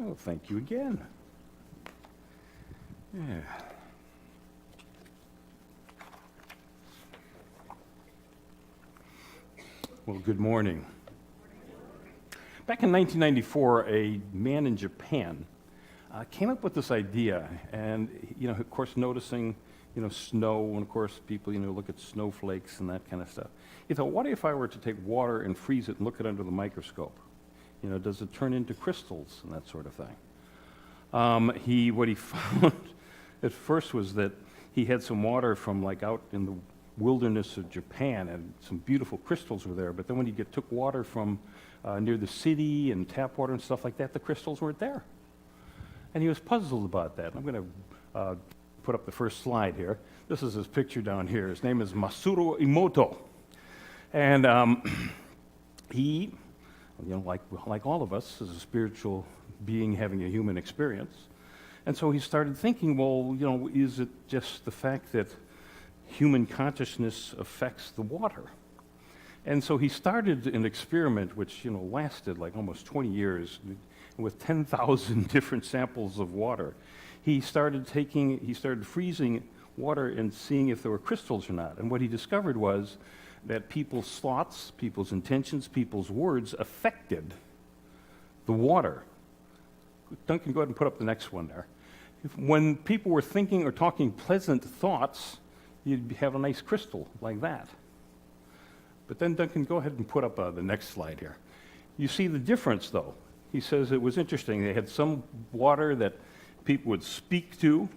Oh, thank you again. Yeah. Well, good morning. Back in 1994, a man in Japan came up with this idea, and of course, noticing snow, and of course, people look at snowflakes and that kind of stuff. He thought, what if I were to take water and freeze it and look at it under the microscope? Does it turn into crystals and that sort of thing? What he found at first was that he had some water from out in the wilderness of Japan, and some beautiful crystals were there. But then when he took water from near the city and tap water and stuff like that, the crystals weren't there. And he was puzzled about that. I'm going to put up the first slide here. This is his picture down here. His name is Masaru Emoto. And he, like all of us, is a spiritual being having a human experience. And so he started thinking, well, is it just the fact that human consciousness affects the water? And so he started an experiment which, lasted almost 20 years with 10,000 different samples of water. He started freezing water and seeing if there were crystals or not. And what he discovered was that people's thoughts, people's intentions, people's words affected the water. Duncan, go ahead and put up the next one there. When people were thinking or talking pleasant thoughts, you'd have a nice crystal like that. But then, Duncan, go ahead and put up the next slide here. You see the difference, though. He says it was interesting. They had some water that people would speak to,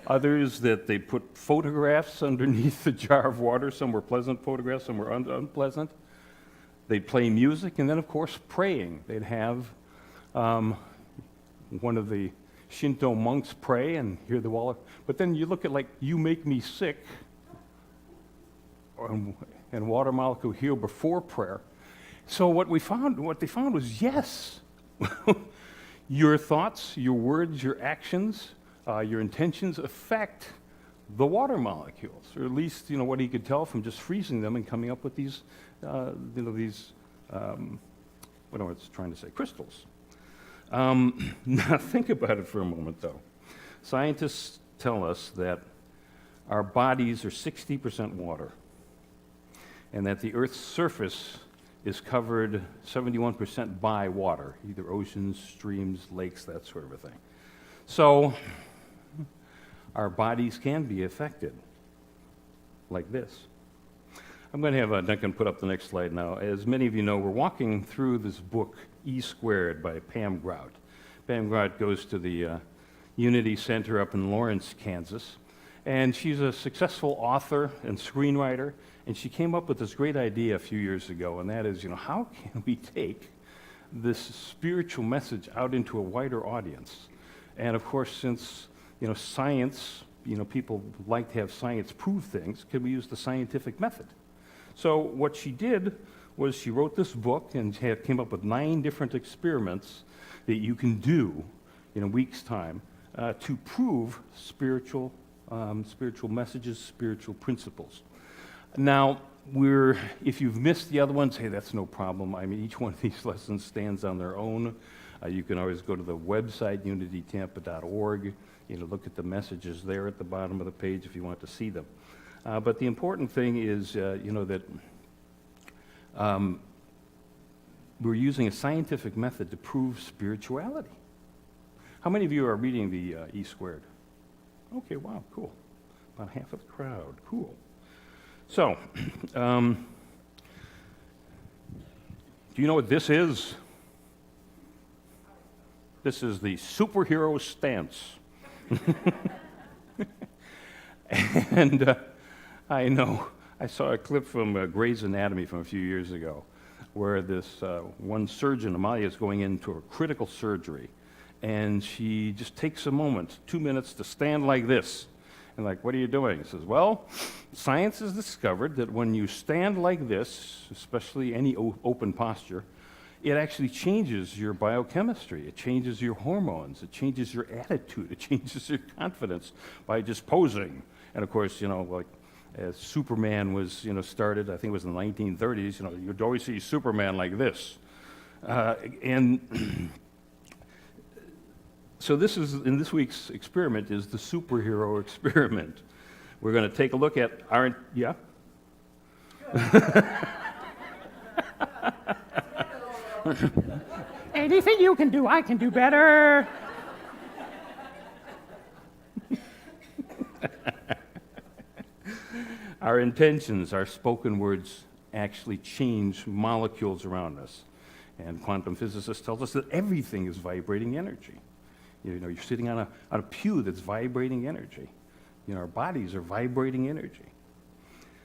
others that they put photographs underneath the jar of water. Some were pleasant photographs, some were unpleasant. They'd play music, and then, of course, praying. They'd have one of the Shinto monks pray and hear the water. But then you look at "You Make Me Sick" and "Water Molecule Heal" before prayer. So what they found was, yes, your thoughts, your words, your actions, your intentions affect the water molecules, or at least what he could tell from just freezing them and coming up with these, what I was trying to say, crystals. Now think about it for a moment, though. Scientists tell us that our bodies are 60% water, and that the Earth's surface is covered 71% by water, either oceans, streams, lakes, that sort of a thing. So our bodies can be affected like this. I'm going to have Duncan put up the next slide now. As many of you know, we're walking through this book, E Squared, by Pam Grout. Pam Grout goes to the Unity Center up in Lawrence, Kansas, and she's a successful author and screenwriter, and she came up with this great idea a few years ago, and that is, how can we take this spiritual message out into a wider audience? And of course, since science, people like to have science prove things, can we use the scientific method? So what she did was she wrote this book and came up with 9 different experiments that you can do in a week's time to prove spiritual messages, spiritual principles. Now, if you've missed the other ones, hey, that's no problem. I mean, each one of these lessons stands on their own. You can always go to the website, unitytampa.org, look at the messages there at the bottom of the page if you want to see them. But the important thing is, that we're using a scientific method to prove spirituality. How many of you are reading the E Squared? Okay, wow, cool. About half of the crowd, cool. So, do you know what this is? This is the superhero stance. And I know, I saw a clip from Grey's Anatomy from a few years ago where this one surgeon, Amalia, is going into a critical surgery, and she just takes a moment, 2 minutes, to stand like this. And what are you doing? He says, well, science has discovered that when you stand like this, especially any open posture, it actually changes your biochemistry. It changes your hormones. It changes your attitude. It changes your confidence by just posing. And of course, as Superman was, started, I think it was in the 1930s, you'd always see Superman like this. And So this is, in this week's experiment, is the superhero experiment. We're going to take a look at our, yeah? Anything you can do, I can do better. Our intentions, our spoken words actually change molecules around us. And quantum physicists tell us that everything is vibrating energy. You know, you're sitting on a pew that's vibrating energy. You know, our bodies are vibrating energy.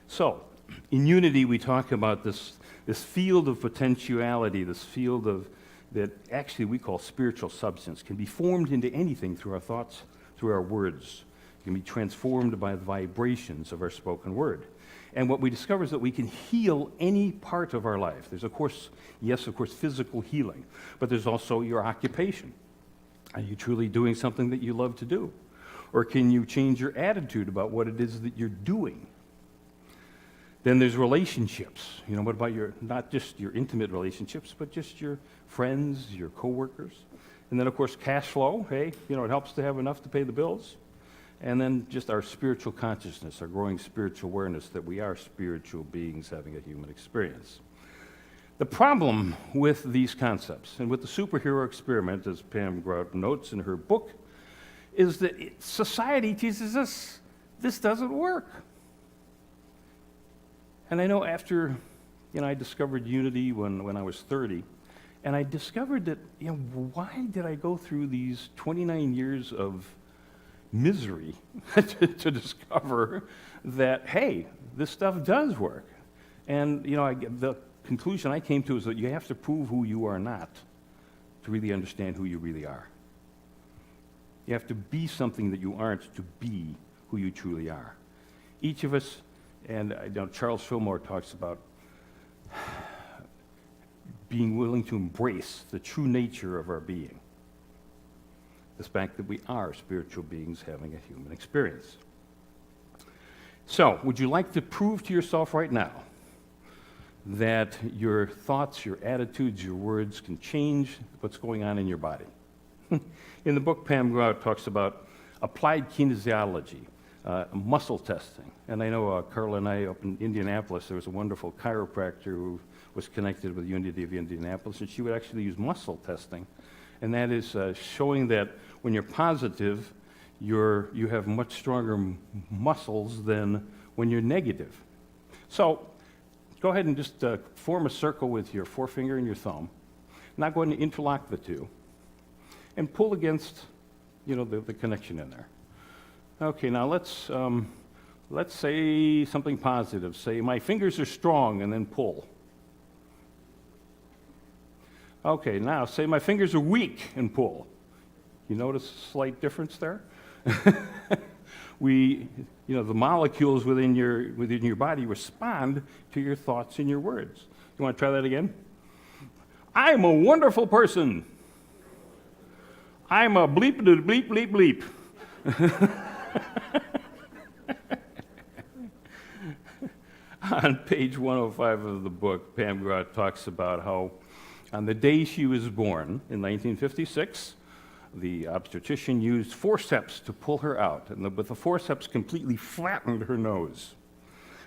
So, in Unity, we talk about this field of potentiality, this field of that actually we call spiritual substance, can be formed into anything through our thoughts, through our words. It can be transformed by the vibrations of our spoken word. And what we discover is that we can heal any part of our life. There's, of course, physical healing, but there's also your occupation. Are you truly doing something that you love to do? Or can you change your attitude about what it is that you're doing? Then there's relationships. You know, what about not just your intimate relationships, but just your friends, your coworkers? And then, of course, cash flow. Hey, you know, it helps to have enough to pay the bills. And then just our spiritual consciousness, our growing spiritual awareness that we are spiritual beings having a human experience. The problem with these concepts, and with the superhero experiment, as Pam Grout notes in her book, is that society teaches us this doesn't work. And I know after, you know, I discovered Unity when I was 30, and I discovered that, you know, why did I go through these 29 years of misery to discover that, hey, this stuff does work? And, you know, the conclusion I came to is that you have to prove who you are not to really understand who you really are. You have to be something that you aren't to be who you truly are. Each of us, and I know Charles Fillmore talks about being willing to embrace the true nature of our being. The fact that we are spiritual beings having a human experience. So, would you like to prove to yourself right now that your thoughts, your attitudes, your words can change what's going on in your body? In the book, Pam Grout talks about applied kinesiology, muscle testing. And I know Carl and I up in Indianapolis, there was a wonderful chiropractor who was connected with Unity of Indianapolis, and she would actually use muscle testing. And that is showing that when you're positive, you have much stronger muscles than when you're negative. So go ahead and just form a circle with your forefinger and your thumb. Now go ahead and interlock the two and pull against, you know, the connection in there. Okay, now let's say something positive. Say, my fingers are strong, and then pull. Okay, now say my fingers are weak, and pull. You notice a slight difference there? You know, the molecules within your body respond to your thoughts and your words. You want to try that again? I'm a wonderful person. I'm a bleep bleep bleep bleep. On page 105 of the book, Pam Grout talks about how on the day she was born in 1956, the obstetrician used forceps to pull her out, and with the forceps completely flattened her nose.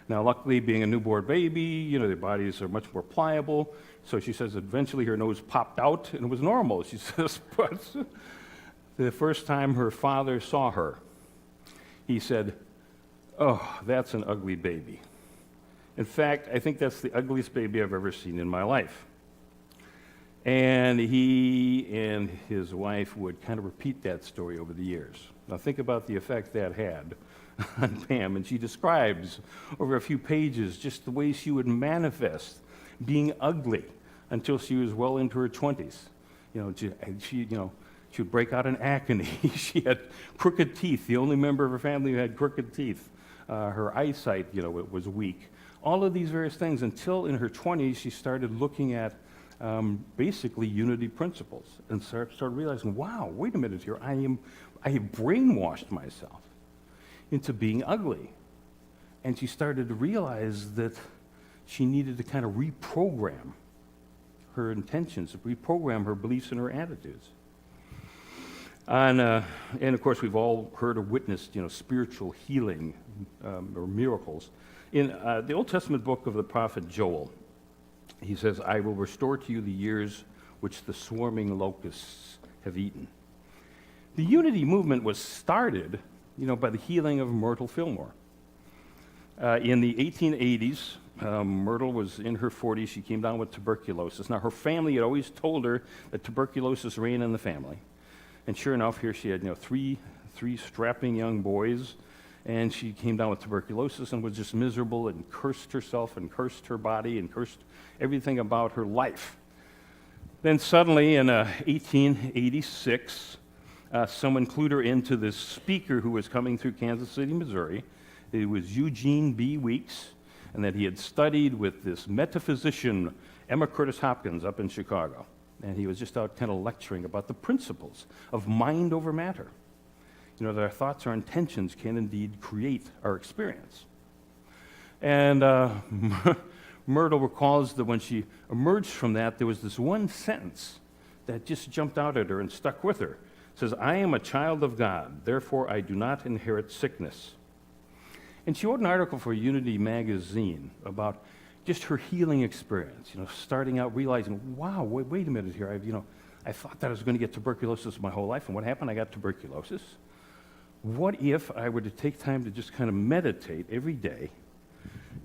Now, luckily, being a newborn baby, you know, their bodies are much more pliable, so she says eventually her nose popped out and it was normal, she says, but the first time her father saw her, he said, "Oh, that's an ugly baby." In fact, I think that's the ugliest baby I've ever seen in my life. And he and his wife would kind of repeat that story over the years. Now think about the effect that had on Pam, and she describes over a few pages just the way she would manifest being ugly until she was well into her 20s. You know, she would break out in acne. She had crooked teeth, the only member of her family who had crooked teeth. Her eyesight, you know, was weak. All of these various things until in her 20s she started looking at basically unity principles and started realizing, wow, wait a minute here, I have brainwashed myself into being ugly. And she started to realize that she needed to kind of reprogram her intentions, reprogram her beliefs and her attitudes. And of course, we've all heard or witnessed, spiritual healing or miracles. In the Old Testament book of the prophet Joel, he says, "I will restore to you the years which the swarming locusts have eaten." The unity movement was started, by the healing of Myrtle Fillmore. In the 1880s, Myrtle was in her 40s. She came down with tuberculosis. Now, her family had always told her that tuberculosis ran in the family. And sure enough, here she had, three strapping young boys, and she came down with tuberculosis and was just miserable and cursed herself and cursed her body and cursed everything about her life. Then suddenly, in 1886, someone clued her into this speaker who was coming through Kansas City, Missouri. It was Eugene B. Weeks, and that he had studied with this metaphysician, Emma Curtis Hopkins, up in Chicago. And he was just out kind of lecturing about the principles of mind over matter. That our thoughts, our intentions can indeed create our experience. And Myrtle recalls that when she emerged from that, there was this one sentence that just jumped out at her and stuck with her. It says, "I am a child of God, therefore I do not inherit sickness." And she wrote an article for Unity magazine about just her healing experience, starting out realizing, wow, wait a minute here. I thought that I was going to get tuberculosis my whole life, and what happened? I got tuberculosis. What if I were to take time to just kind of meditate every day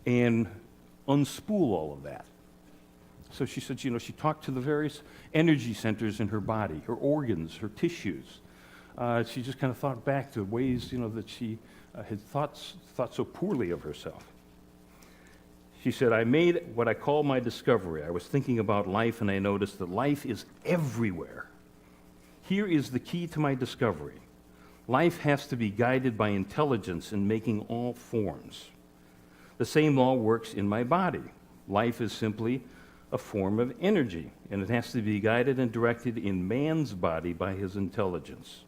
and unspool all of that? So she said, she talked to the various energy centers in her body, her organs, her tissues. She just kind of thought back to ways, that she had thought so poorly of herself. She said, "I made what I call my discovery. I was thinking about life, and I noticed that life is everywhere. Here is the key to my discovery. Life has to be guided by intelligence in making all forms. The same law works in my body. Life is simply a form of energy, and it has to be guided and directed in man's body by his intelligence.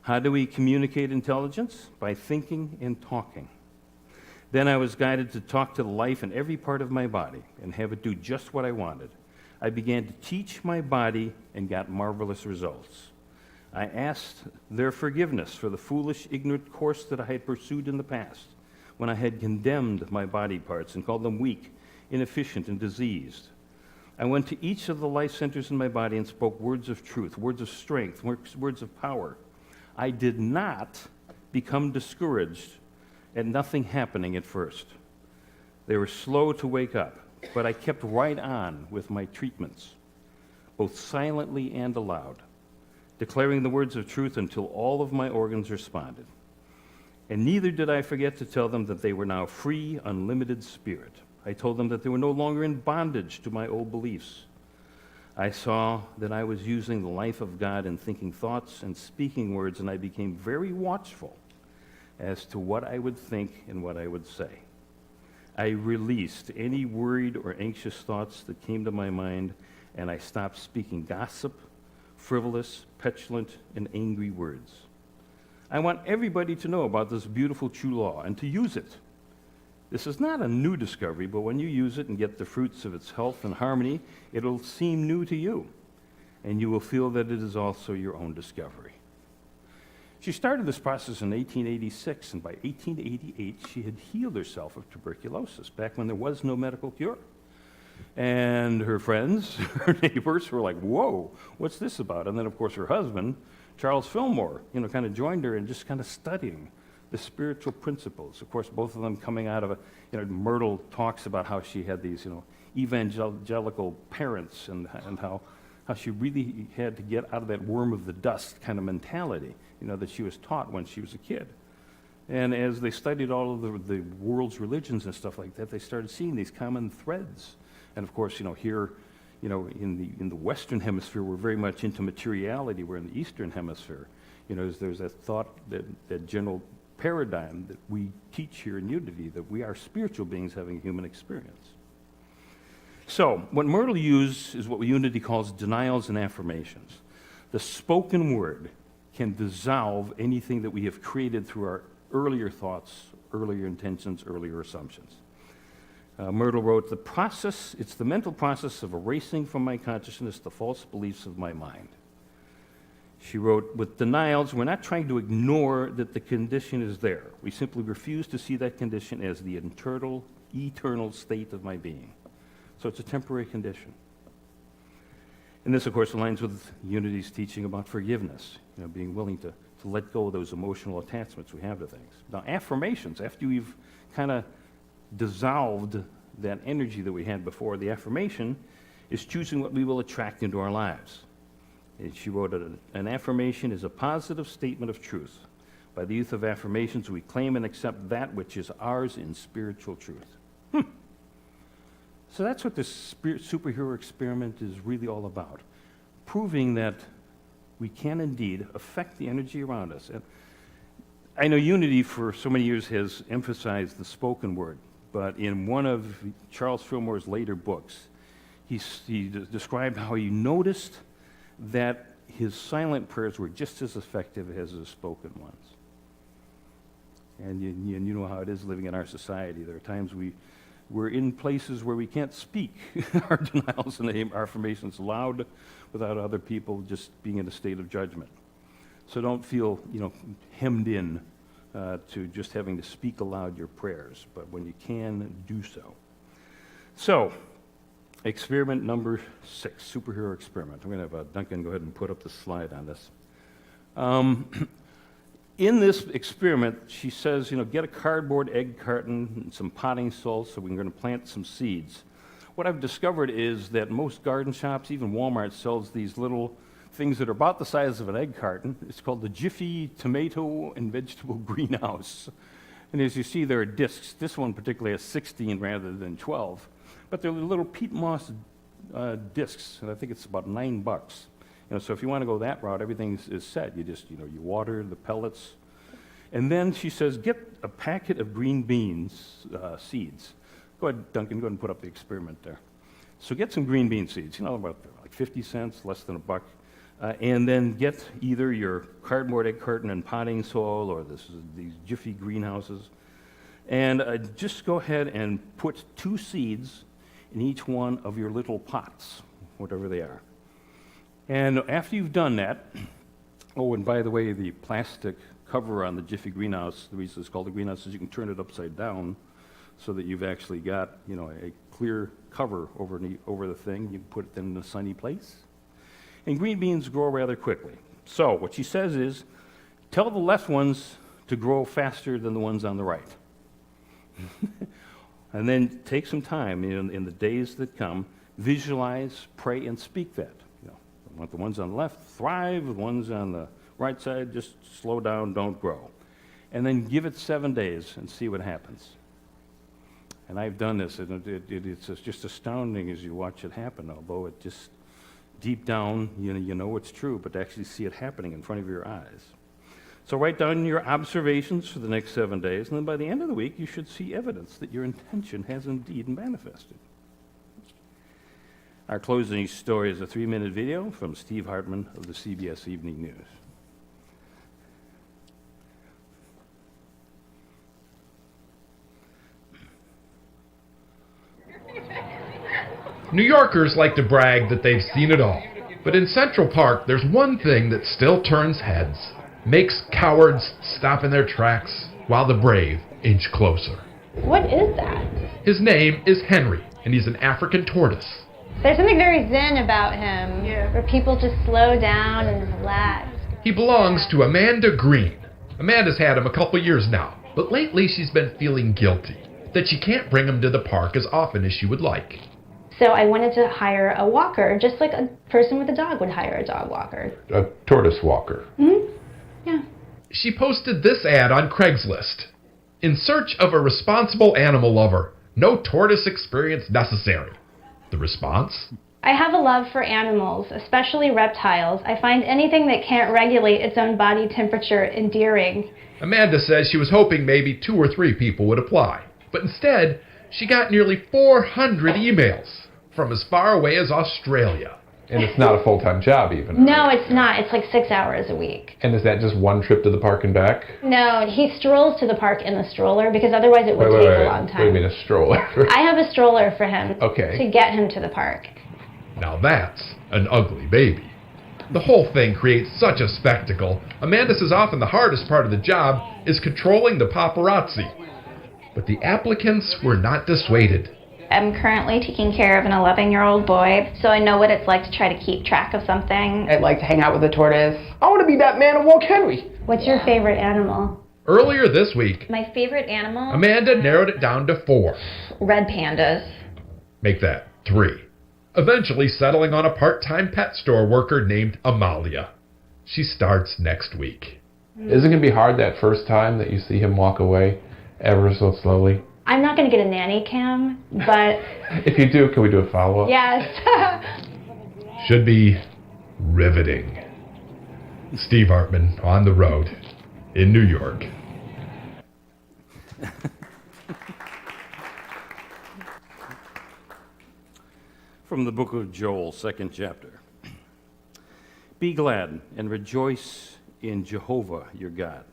How do we communicate intelligence? By thinking and talking. Then I was guided to talk to the life in every part of my body and have it do just what I wanted. I began to teach my body and got marvelous results. I asked their forgiveness for the foolish, ignorant course that I had pursued in the past, when I had condemned my body parts and called them weak, inefficient, and diseased. I went to each of the life centers in my body and spoke words of truth, words of strength, words of power. I did not become discouraged at nothing happening at first. They were slow to wake up, but I kept right on with my treatments, both silently and aloud, declaring the words of truth until all of my organs responded. And neither did I forget to tell them that they were now free, unlimited spirit. I told them that they were no longer in bondage to my old beliefs. I saw that I was using the life of God in thinking thoughts and speaking words, and I became very watchful as to what I would think and what I would say. I released any worried or anxious thoughts that came to my mind, and I stopped speaking gossip, frivolous, petulant, and angry words. I want everybody to know about this beautiful true law and to use it. This is not a new discovery, but when you use it and get the fruits of its health and harmony, it'll seem new to you, and you will feel that it is also your own discovery. She started this process in 1886, and by 1888, she had healed herself of tuberculosis, back when there was no medical cure. And her friends, her neighbors were like, whoa, what's this about? And then, of course, her husband, Charles Fillmore, kind of joined her in just kind of studying the spiritual principles. Of course, both of them coming out of Myrtle talks about how she had these, evangelical parents and how she really had to get out of that worm of the dust kind of mentality, that she was taught when she was a kid. And as they studied all of the world's religions and stuff like that, they started seeing these common threads. And of course, here, in the Western Hemisphere, we're very much into materiality. We're in the Eastern Hemisphere. There's that thought, that general paradigm that we teach here in Unity, that we are spiritual beings having a human experience. So, what Myrtle used is what Unity calls denials and affirmations. The spoken word can dissolve anything that we have created through our earlier thoughts, earlier intentions, earlier assumptions. Myrtle wrote, it's the mental process of erasing from my consciousness the false beliefs of my mind. she wrote, with denials, we're not trying to ignore that the condition is there. We simply refuse to see that condition as the eternal state of my being. So it's a temporary condition. And this, of course, aligns with Unity's teaching about forgiveness, being willing to let go of those emotional attachments we have to things. Now, affirmations, after we've kind of dissolved that energy that we had before, the affirmation is choosing what we will attract into our lives. And she wrote, an affirmation is a positive statement of truth. By the use of affirmations, we claim and accept that which is ours in spiritual truth. So that's what this superhero experiment is really all about. Proving that we can indeed affect the energy around us. And I know Unity for so many years has emphasized the spoken word, but in one of Charles Fillmore's later books, he described how he noticed that his silent prayers were just as effective as his spoken ones. And you know how it is living in our society. There are times we're in places where we can't speak our denials and affirmations loud without other people just being in a state of judgment. So don't feel, hemmed in to just having to speak aloud your prayers, but when you can, do so. So, experiment number 6, superhero experiment. I'm going to have Duncan go ahead and put up the slide on this. In this experiment, she says, get a cardboard egg carton and some potting soil so we're going to plant some seeds. What I've discovered is that most garden shops, even Walmart, sells these little things that are about the size of an egg carton. It's called the Jiffy Tomato and Vegetable Greenhouse. And as you see, there are discs. This one particularly has 16 rather than 12. But they're little peat moss discs, and I think it's about $9. So if you want to go that route, everything is set. You just, you water the pellets. And then she says, get a packet of green beans seeds. Go ahead, Duncan, go ahead and put up the experiment there. So get some green bean seeds, about like 50 cents, less than $1. And then get either your cardboard egg carton and potting soil or these Jiffy greenhouses. And just go ahead and put 2 seeds in each one of your little pots, whatever they are. And after you've done that, and by the way, the plastic cover on the Jiffy greenhouse, the reason it's called a greenhouse is you can turn it upside down so that you've actually got, a clear cover over the thing. You can put it in a sunny place. And green beans grow rather quickly. So what she says is, tell the left ones to grow faster than the ones on the right. And then take some time in the days that come, visualize, pray, and speak that. I want the ones on the left thrive, the ones on the right side just slow down, don't grow. And then give it 7 days and see what happens. And I've done this, and it's just astounding as you watch it happen, although it just, deep down, you know it's true, but to actually see it happening in front of your eyes. So write down your observations for the next 7 days, and then by the end of the week, you should see evidence that your intention has indeed manifested. Our closing story is a 3-minute video from Steve Hartman of the CBS Evening News. New Yorkers like to brag that they've seen it all. But in Central Park, there's one thing that still turns heads. Makes cowards stop in their tracks while the brave inch closer. What is that? His name is Henry, and he's an African tortoise. There's something very zen about him, where people just slow down and relax. He belongs to Amanda Green. Amanda's had him a couple years now, but lately she's been feeling guilty that she can't bring him to the park as often as she would like. So I wanted to hire a walker, just like a person with a dog would hire a dog walker. A tortoise walker. Mm-hmm. Yeah. She posted this ad on Craigslist. In search of a responsible animal lover, no tortoise experience necessary. The response? I have a love for animals, especially reptiles. I find anything that can't regulate its own body temperature endearing. Amanda says she was hoping maybe 2 or 3 people would apply. But instead, she got nearly 400 emails from as far away as Australia. And it's not a full-time job even. No, it's not. It's like 6 hours a week. And is that just one trip to the park and back? No, he strolls to the park in the stroller because otherwise it would take a long time. What do you mean a stroller? I have a stroller for him Okay. to get him to the park. Now that's an ugly baby. The whole thing creates such a spectacle. Amanda says often the hardest part of the job is controlling the paparazzi. But the applicants were not dissuaded. I'm currently taking care of an 11-year-old boy, so I know what it's like to try to keep track of something. I'd like to hang out with a tortoise. I want to be that man of Walk Henry. What's your favorite animal? Earlier this week, My favorite animal? Amanda narrowed it down to 4. Red pandas. Make that 3. Eventually settling on a part-time pet store worker named Amalia. She starts next week. Is it going to be hard that first time that you see him walk away ever so slowly? I'm not going to get a nanny cam, but If you do, can we do a follow-up? yes. Should be riveting. Steve Hartman on the road in New York. From the book of Joel, 2nd chapter. Be glad and rejoice in Jehovah your God,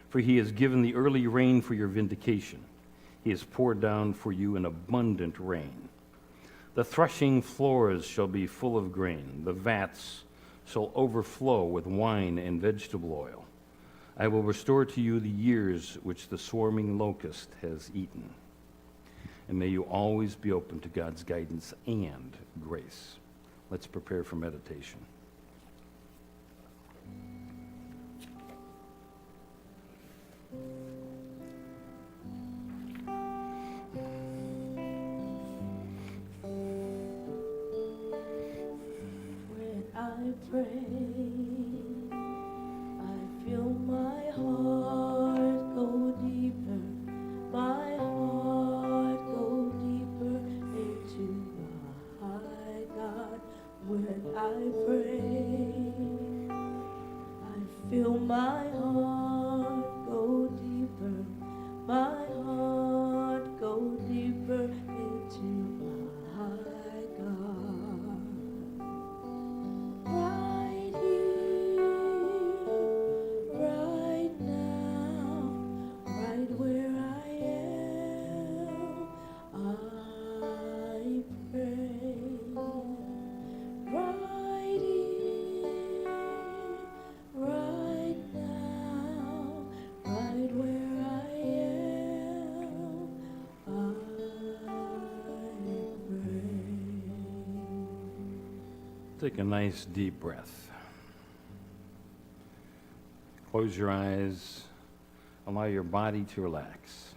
for he has given the early rain for your vindication. He has poured down for you an abundant rain. The threshing floors shall be full of grain. The vats shall overflow with wine and vegetable oil. I will restore to you the years which the swarming locust has eaten. And may you always be open to God's guidance and grace. Let's prepare for meditation. When I pray, I feel my heart go deeper, my heart go deeper into my God. When I pray, I feel my heart go deeper, my heart go deeper into my God. Right here, right now, right where I am, I pray. Right here, right now, right where I am, I pray. Take a nice deep breath. Close your eyes. Allow your body to relax.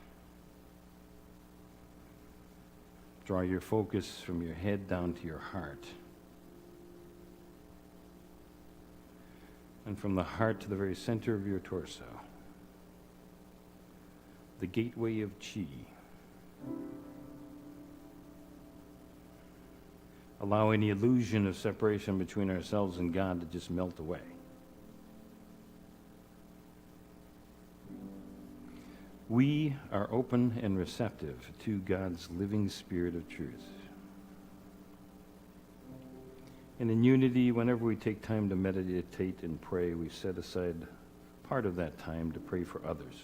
Draw your focus from your head down to your heart. And from the heart to the very center of your torso. The gateway of Chi. Allow any illusion of separation between ourselves and God to just melt away. We are open and receptive to God's living spirit of truth. And in unity, whenever we take time to meditate and pray, we set aside part of that time to pray for others.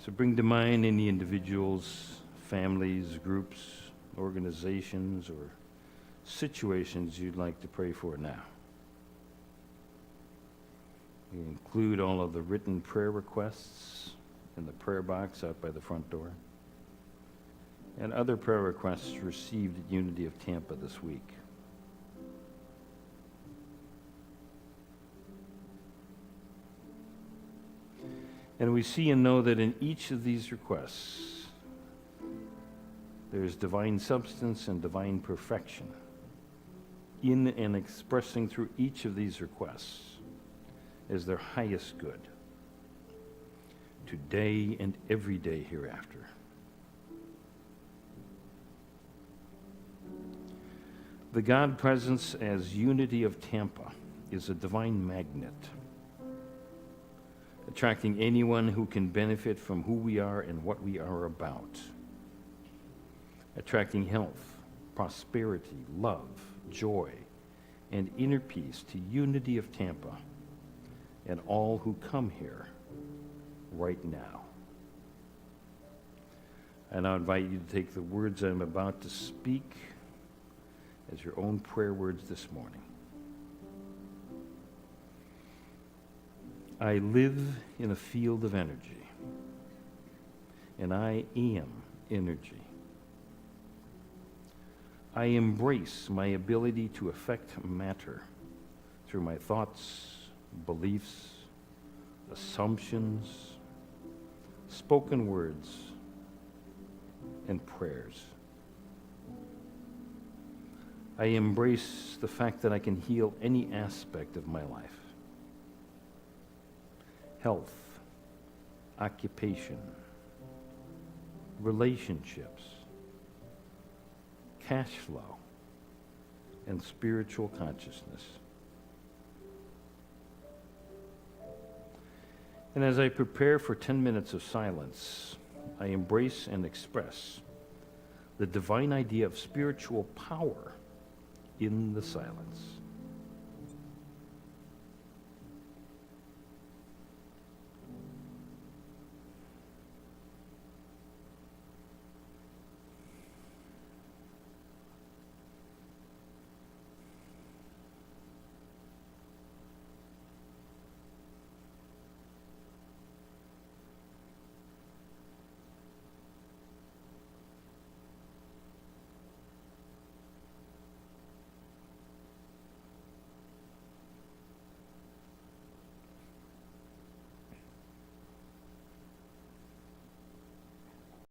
So bring to mind any individuals, families, groups, organizations, or situations you'd like to pray for now. We include all of the written prayer requests in the prayer box out by the front door, and other prayer requests received at Unity of Tampa this week. And we see and know that in each of these requests, there's divine substance and divine perfection in and expressing through each of these requests is their highest good, today and every day hereafter. The God presence as Unity of Tampa is a divine magnet, attracting anyone who can benefit from who we are and what we are about, attracting health, prosperity, love, joy, and inner peace to Unity of Tampa and all who come here right now. And I invite you to take the words I'm about to speak as your own prayer words this morning. I live in a field of energy, and I am energy. I embrace my ability to affect matter through my thoughts, beliefs, assumptions, spoken words, and prayers. I embrace the fact that I can heal any aspect of my life. Health, occupation, relationships, cash flow, and spiritual consciousness. And as I prepare for 10 minutes of silence, I embrace and express the divine idea of spiritual power in the silence.